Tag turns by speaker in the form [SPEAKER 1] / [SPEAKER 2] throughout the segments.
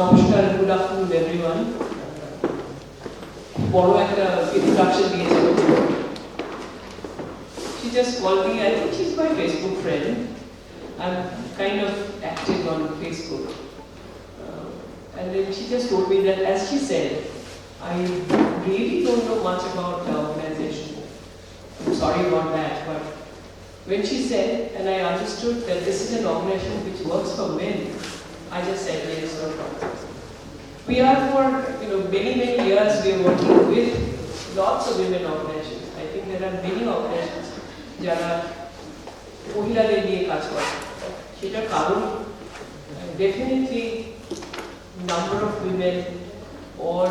[SPEAKER 1] নমস্কার, good afternoon everyone. বড় একটা introduction দিয়েছিল। She just called me, I think she's my Facebook friend. I'm kind of active on Facebook. And then she just told me that, as she said, I really don't know much about the organization. I'm sorry about that, but when she said, and I understood that this is an organization which works for men, I just said yes, no problem. We are for many years we are working with lots of women organizations. I think there are many organizations যারা মহিলাদের নিয়ে কাজ করে। সেটার কারণ definitely number of women or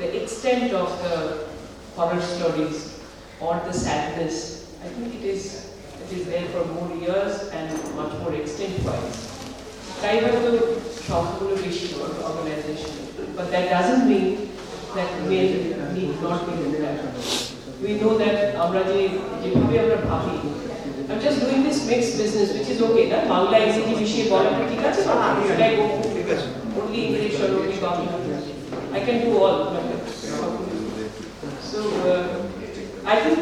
[SPEAKER 1] the extent of the horror stories or the sadness. I think it is there for more years and much more extent-wise. তাই হয়তো সবগুলো বেশি organization, but that doesn't mean that men need not be in that. We know that আমরা যেভাবে আমরা ভাবি, I'm just doing this mixed business, which is okay, না? বাংলা ইংরেজি মিশিয়ে বলাটা ঠিক আছে? সেটাই ঠিক আছে। Only English or only Bangla. I can do all. So I think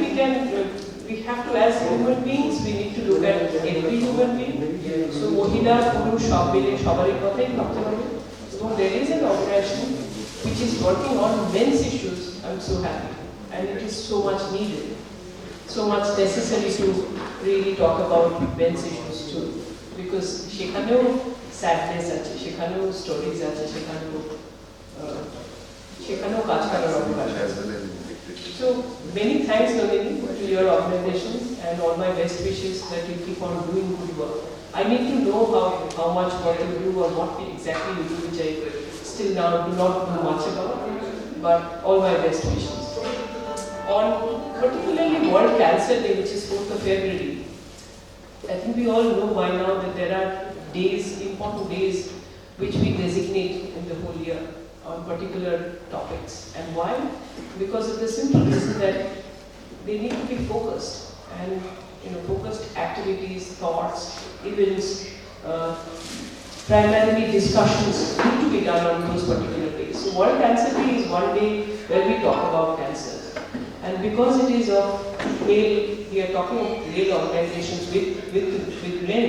[SPEAKER 1] we have to, as human beings, we need to look at every human being. So মহিলা পুরুষ সব মিলে সবারই কথাই ভাবতে হবে। So there is an organization which is working on men's issues. I'm so happy, and it is so much needed, so much necessary to really talk about men's issues too, because সেখানেও sadness আছে, সেখানেও stories আছে, সেখানেও কাজ করার অবকাশ আছে। So many thanks, Nandini, to your organization, and all my best wishes that you keep on doing good work. I need to know how much work you do or what exactly you do, which I still now do not know much about, but all my best wishes. On particularly World Cancer Day, which is 4th of February, I think we all know by now that there are days, important days, which we designate in the whole year on particular topics. And why? Because of the simple reason that they need to be focused, and focused activities, thoughts, events, primarily discussions need to be done on those particular days. So World Cancer Day is one day where we talk about cancer. And because it is of male, we are talking of male organizations with men,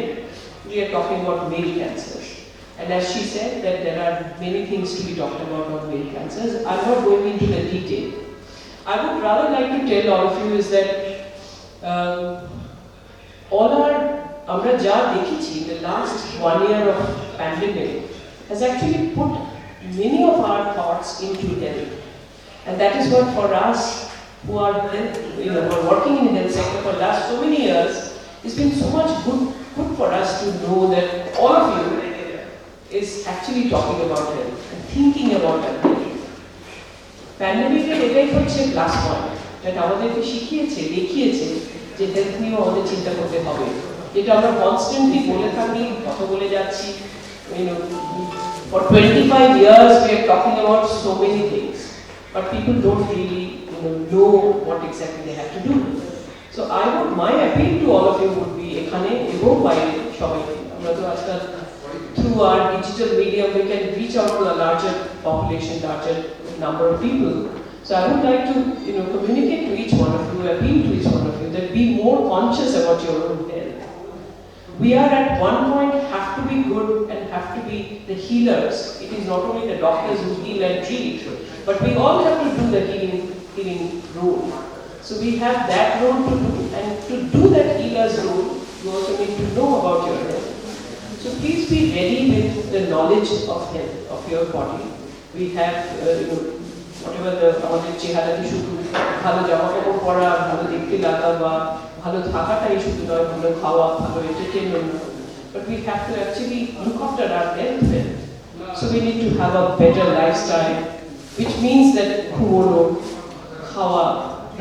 [SPEAKER 1] we are talking about male cancers. And as she said that there are many things to be talked about on male cancers, I'm not going into the detail. I would rather like to tell all of you is that আমরা যা দেখেছি, the last 1 year of pandemic has actually put many of our thoughts into health. And that is what for us who are working in the health sector for the last so many years, it's been so much good for us to know that all of you is actually talking about health and thinking about health. Pandemic এটাই হচ্ছে plus point, that আমাদেরকে শিখিয়েছে, দেখিয়েছে যে health নিয়েও আমাদের চিন্তা করতে হবে। যেটা আমরা কনস্ট্যান্টলি বলে থাকি, কথা বলে যাচ্ছি, for 25 years we are talking about so many things, but people don't really know what exactly they have to do. So my appeal to all of you would be এখানে এবং বাইরে সবাইকে, আমরা তো আজকাল through our digital medium we can reach out to a larger population, larger number of people. So I would like to communicate to each one of you, appeal to each one of you, that be more conscious about your own health. We are at one point have to be good and have to be the healers. It is not only the doctors who heal and treat, but we all have to do the healing role. So we have that role to do, and to do that healer's role, you also need to know about your health. So please be ready with the knowledge of health, of your body. We have whatever আমাদের চেহারাতে শুধু ভালো জামা কাপড় পরা, ভালো দেখতে লাগা বা ভালো থাকাটাই শুধু নয়, ভালো খাওয়া, ভালো entertainment, but we have to actually look after our health well. So we need to have a better lifestyle, which means that ঘুমোনো, খাওয়া,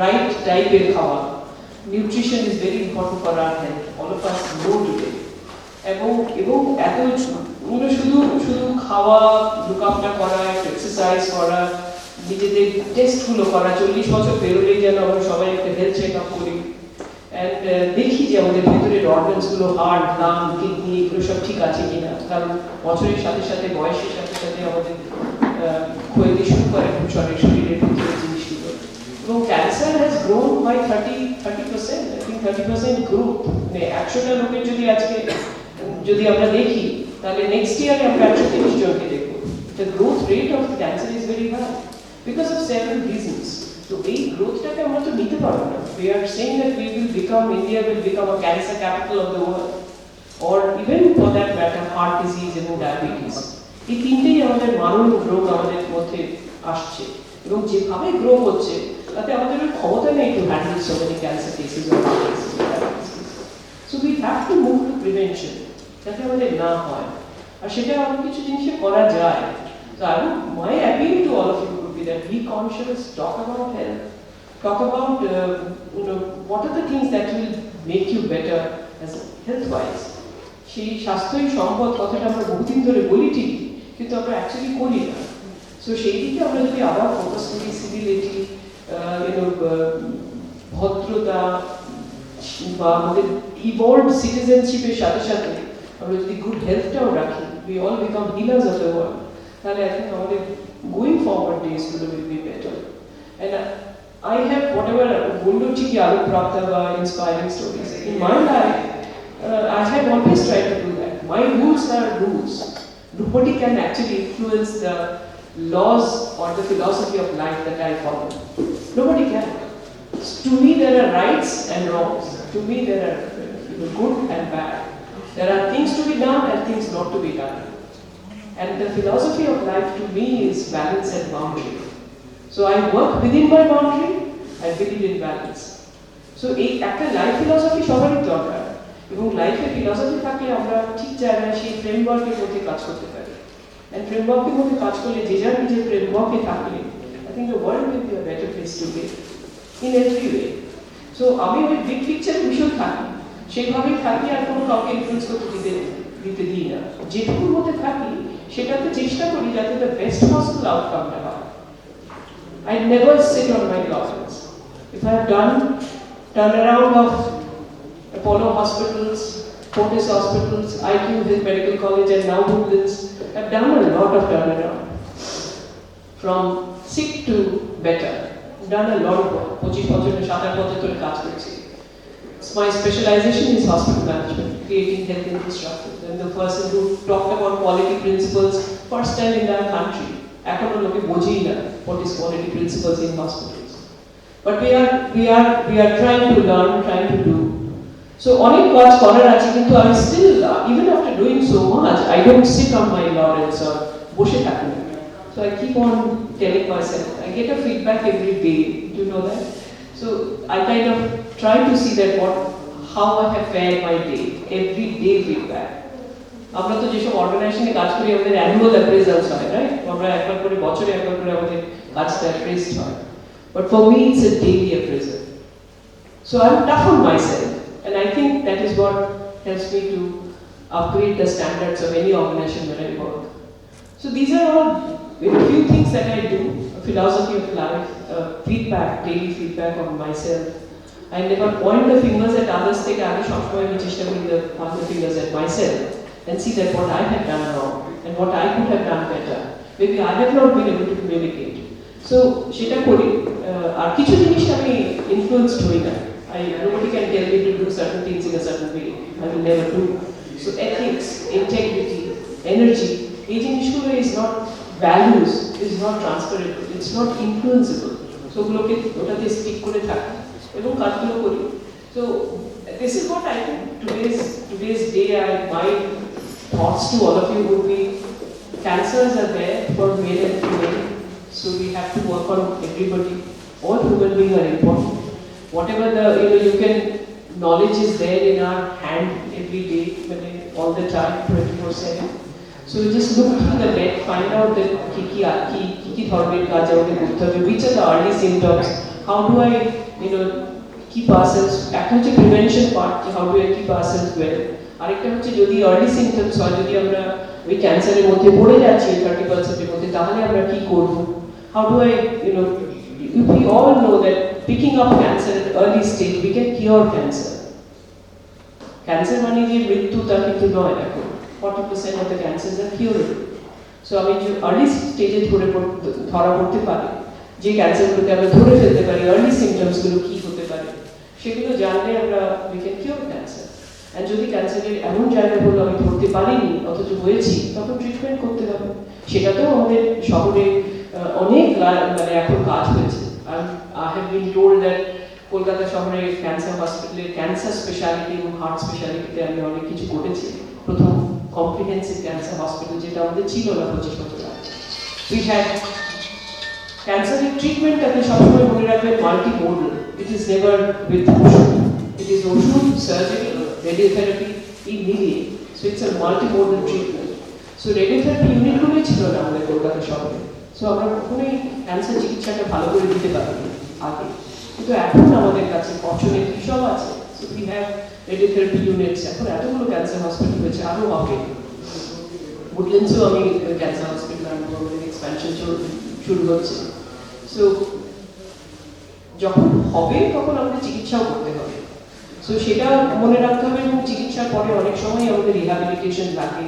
[SPEAKER 1] right টাইপের খাওয়া. Nutrition is very important for our health. All of us know today. এবং এত শুধু খাওয়া, look after করা, exercise করা, নিজেদের টেস্টগুলো করা, 40 বছর পেরোলেই যেন আমরা সবাই একটা হেলথ চেক আপ করি, অ্যান্ড দেখি যে আমাদের ভেতরের অর্গানসগুলো, হার্ট, লাং, কিডনি, এগুলো সব ঠিক আছে কিনা, কারণ বছরের সাথে সাথে, বয়সের সাথে সাথে grown by 30%. I think 30% growth. মানে 100টা লোকের যদি আমরা দেখি তাহলে নেক্সট ইয়ারে আমরা 130 জনকে দেখব। The growth rate of cancer is very high because of several reasons. So এই গ্রোথটাকে আমরা তো নিতে পারবো না। We are saying that India will become a cancer capital of the world, or even for that matter heart disease এবং diabetes. এই তিনটেই আমাদের মানবিক রোগ আমাদের মধ্যে আসছে, এবং যেভাবে গ্রো হচ্ছে তাতে আমাদের ক্ষমতা নেই to handle so many cancer cases or heart disease or diabetes. So we have to move to prevention, যাতে আমাদের না হয়, আর সেটা অনেক কিছু জিনিসে করা যায়। So my appeal to all of you would be that be conscious, talk about health, talk about what are the things that will make you better as health-wise. সেই স্বাস্থ্যই সম্পদ কথাটা আমরা বহুদিন ধরে বলি ঠিকই, কিন্তু আমরা অ্যাকচুয়ালি করি না। সো সেই দিকে আমরা যদি আবার ফোকাস করি, সিভিলিটি, ভদ্রতা বা আমাদের ইভলভড সিটিজেনশিপের সাথে সাথে আমরা যদি গুড হেলথটাও রাখি, we all become healers of the world, তাহলে I think আমাদের going forward days will be better. And I have whatever বললো ঠিকই আলোকপ্রাপ্তা বা inspiring stories. In my life, I have always tried to do that. My rules are rules. Nobody can actually influence the laws or the philosophy of life that I follow. Nobody can. To me, there are rights and wrongs. To me, there are good and bad. There are things to be done and things not to be done. And the philosophy of life to me is balance and boundary. So I work within my boundary. I believe in balance. So একটা life philosophy সবারই দরকার, এবং লাইফে philosophy থাকলে আমরা ঠিক জায়গায় সেই ফ্রেমওয়ার্কের মধ্যে কাজ করতে পারি। And ফ্রেমওয়ার্কের মধ্যে কাজ করলে যে যার নিজের ফ্রেমওয়ার্কে থাকলে I think the world will be a better place to live in every way. So আমি ওই বিগ পিকচারে ভীষণ থাকি, সেইভাবেই থাকি, আর কোনো কাউকে ইনফ্লুয়েন্স করতে দিতে দিই না। যেটুকুর মধ্যে থাকি সেটাতে চেষ্টা করি যাতে the best possible outcome-টা হয়। I never sit on my laurels. If I have done turnaround of Apollo hospitals, Fortis hospitals, IQ Health Medical College, and now Woodlands, I've done a lot of turnaround. From sick to better. I've done a lot of work. 25 বছর 7-8 বছর ধরে কাজ করছি। My specialization is hospital management, creating health infrastructure. I'm the person who talked about quality principles first time in our country. এখনো লোকে বোঝেই না what is quality principles in hospitals. But we are trying to learn, trying to do. So অনেক কাজ করার আছে, কিন্তু I still, even after doing so much, I don't sit on my laurels or বসে থাকি না। So I keep on telling myself, I get a feedback every day. Do you know that? So I kind of try to see that how I have fared my day, every day feedback. আমরা তো যেসব অর্গানাইজেশনে কাজ করি আমাদের annual অ্যাপ্রেজালস হয়, right? আমরা বছরে একবার করে আমাদের কাজটা অ্যাপ্রেজড হয়। But for me it's a daily appraisal. So I'm tough on myself, and I think that is what helps me to upgrade the standards of any organization where I work. So these are all a few things that I do, a philosophy of life, feedback, daily feedback on myself. I never point the fingers at others, take aage সবসময় আমি চেষ্টা করি to point the fingers at myself and see that what I have done wrong and what I could have done better. Maybe I have not been able to communicate. So সেটা করি, আর কিছু জিনিস আমি influenced হই না। Nobody can tell me to do certain things in a certain way. I will never do. So ethics, integrity, energy, এই জিনিসগুলো is not values, is not transferable, it's not influenceable. So ওগুলোকে ওটাতে stick করে থাকি এবং কাজগুলো করি। So this is what I think today's day. My thoughts to all of you would be, cancers are there for male and female, so we have to work on everybody. All human beings are important. Whatever knowledge is there in our hand every day, all the time, 24/7. So we just look through the net, find out that ki dhorner kaj amake korte hobe, which are the early symptoms, how do I keep ourselves, একটা হচ্ছে prevention part, how do I keep ourselves well, আরেকটা হচ্ছে যদি early symptoms হয়, যদি আমরা ওই ক্যান্সারের মধ্যে পড়ে যাচ্ছি 30% এর মধ্যে, তাহলে আমরা কি করব, how do I we all know that picking up cancer at early stage we can cure cancer. Cancer মানে যে মৃত্যু তা কিন্তু নয়, এখন 40% of the cancers are curable. So আমি যে early stage ধরা পড়তে পারি, যে ক্যান্সারগুলোকে আমরা ধরে ফেলতে পারি, আর্লি সিমটমসগুলো কী হতে পারে, সেগুলো জানলে আমরা উই ক্যান কিওর ক্যান্সার। আর যদি ক্যান্সারের এমন জায়গাগুলো আমি ধরতে পারিনি অথচ হয়েছি, তখন ট্রিটমেন্ট করতে হবে। সেটাতেও আমাদের শহরে অনেক মানে এখন কাজ হয়েছে। I have been told that Kolkata শহরে ক্যান্সার হসপিটালে ক্যান্সার স্পেশালিটি এবং হার্ট স্পেশালিটিতে আমি অনেক কিছু করেছি। প্রথম কম্প্রিহেন্সিভ ক্যান্সার হসপিটাল, যেটা আমাদের ছিল না 25 বছর আগে। উই হ্যাড ক্যান্সারের ট্রিটমেন্টটাকে সবসময় মনে রাখবেন multi modal. It is never with ওষুধ, ইট ইজ ওষুধ, surgery, radiotherapy, immediate. So it's a multi modal treatment. So radiotherapy ইউনিটগুলোই ছিল না আমাদের কলকাতা শহরে। সো আমরা কখনোই ক্যান্সার চিকিৎসাটা ভালো করে দিতে পারিনি আগে, কিন্তু এখন আমাদের কাছে ফর্চুনেটলি সব আছে। So we have radiotherapy units. এখন এতগুলো ক্যান্সার হসপিটাল হয়েছে, আরও হবে। উডল্যান্ডসেও আমি ক্যান্সার হসপিটাল এক্সপ্যানশন শুরু হচ্ছে। সো যখন হবে তখন আমাদের চিকিৎসাও করতে হবে। সো সেটা মনে রাখতে হবে। এবং চিকিৎসার পরে অনেক সময় আমাদের রিহ্যাবিলিটেশন লাগে,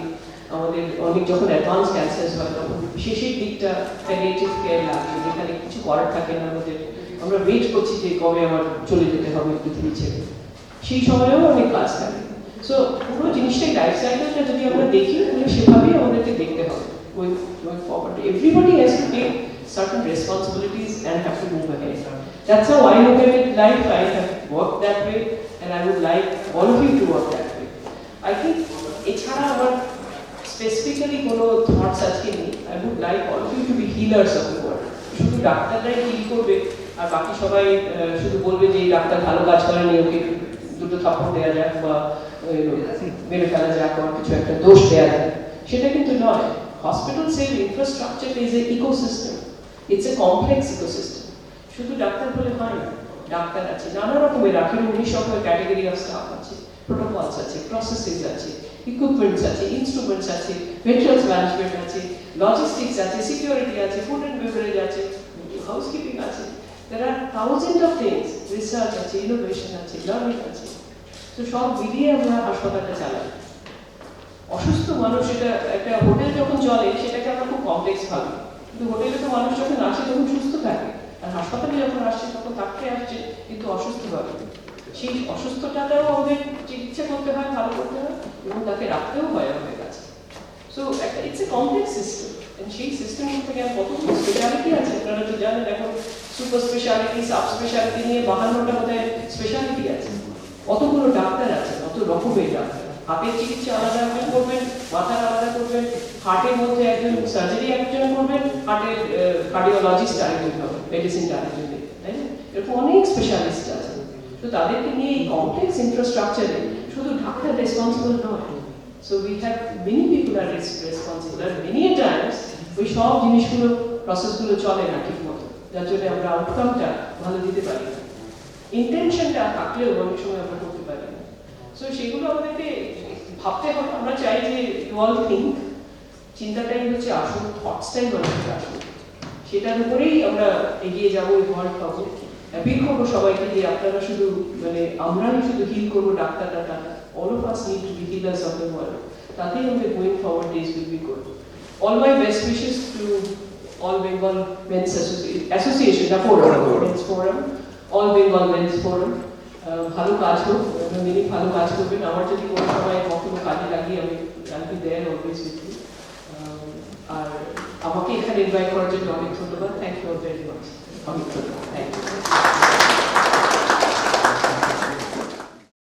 [SPEAKER 1] আমাদের অনেক যখন অ্যাডভান্স ক্যান্সার হয় তখন শেষের দিকটা প্যালিয়েটিভ কেয়ার লাগে, যেখানে কিছু করার থাকে না আমাদের। আমরা ওয়েট করছি যে কবে আমার চলে যেতে হবে পৃথিবী ছেড়ে, সেই সময়েও অনেক কাজ থাকে। সো পুরো জিনিসটাই লাইফ সাইকেলটা যদি আমরা দেখি, তাহলে সেভাবেই আমাদেরকে দেখতে হবে going forward. Everybody has to take certain responsibilities and have to move ahead. That's how I look at it. Life, I have worked that way, and I would like all of you to work that way. I think এছাড়া আমার specifically কোনো thoughts আজকে নেই। I would like all of you to be healers of the world. শুধু ডাক্তাররাই hill করবে আর বাকি সবাই শুধু বলবে যে এই ডাক্তার ভালো কাজ করেনি, ওকে দুটো থাপ্পড় দেওয়া যাক বা মেরে ফেলা যাক, আর কিছু একটা দোষ দেওয়া যায়, সেটা কিন্তু নয়। Hospitals say the infrastructure is an ecosystem. It's a complex ecosystem. শুধু ডাক্তার বলে হয় না, ডাক্তার আছে নানা রকমের 18-19 রকমের ক্যাটাগরি অফ স্টাফ আছে, প্রোটোকলস আছে, প্রসেসেস আছে, ইকুইপমেন্টস আছে, ইনস্ট্রুমেন্টস আছে, মেটেরিয়ালস ম্যানেজমেন্ট আছে, লজিস্টিক্স আছে, সিকিউরিটি আছে, ফুড অ্যান্ড বেভারেজ আছে, হাউসকিপিং আছে। There are thousands of things. Research আছে, ইনোভেশন আছে, লার্নিং আছে। তো সব মিলিয়ে আমরা হাসপাতালটা চালাই। অসুস্থ মানুষ, এটা একটা হোটেল যখন চলে সেটাকে আমরা খুব কমপ্লেক্স ভাবি, কিন্তু হোটেলে তো মানুষ যখন আসে তখন সুস্থ থাকে, আর হাসপাতালে যখন আসছে তখন থাকতে আসছে কিন্তু অসুস্থ ভাবে। সেই অসুস্থতাটাও আমাদের চিকিৎসা করতে হয়, ভালো করতে হয়, এবং তাকে রাখতেও হয় আমাদের কাছে। সো একটা ইটস এ কমপ্লেক্স সিস্টেম, সেই সিস্টেম থেকে কতগুলো স্পেশালিটি আছে আপনারা তো জানেন। এখন সুপার স্পেশালিটি, সাব স্পেশালিটি নিয়ে 52টা বোধহয় স্পেশালিটি আছে, কতগুলো ডাক্তার আছে, কত রকমের ডাক্তার। হাতের চিকিৎসা আলাদা একজন করবেন, মাথার আলাদা করবেন, হার্টের মধ্যে একজন সার্জারি একজন করবেন, হার্টের কার্ডিওলজিস্ট আরেকজন হবে, মেডিসিনটা আরেকজন দেখবেন, তাই না? এরকম অনেক স্পেশালিস্ট আছে। তো তাদেরকে নিয়ে এই কমপ্লেক্স ইনফ্রাস্ট্রাকচারে শুধু ডাক্তার রেসপন্সিবল নয়। So we have many people R responsible, are many Times ওই সব জিনিসগুলো, প্রসেসগুলো চলে না ঠিক মতো, যার জন্য আমরা আউটকামটা ভালো দিতে পারি না। ইন্টেনশনটা থাকলেও অনেক সময় আমরা করতে পারি না। সো সেগুলো আমাদেরকে ভাবতে হবে। আমরা চাই যে ইউ অল থিঙ্ক, চিন্তাটাই হচ্ছে আসল, থটসটাই মানুষের আসল। সেটার উপরেই আমরা এগিয়ে যাবো, ইনভলভ হবো। অ্যাপিল করবো সবাইকে যে আপনারা শুধু মানে আমরাই শুধু হিল করবো ডাক্তাররা, তা all of us need to be healers of the world. তাতেই আমাদের going forward days will be good. All my best wishes to All Bengal Men's Association, the forum, Men's Forum, All Bengal Men's Forum. ভালো কাজ হোক, mini ভালো কাজ করবেন। আমার যদি কোনো সময় কখনো কাজে লাগিয়ে আমি দেয় অলওয়েজ উইথ ইউ। আর আমাকে এখানে ইনভাইট করার জন্য অনেক ধন্যবাদ। Thank you very much. অনেক ধন্যবাদ।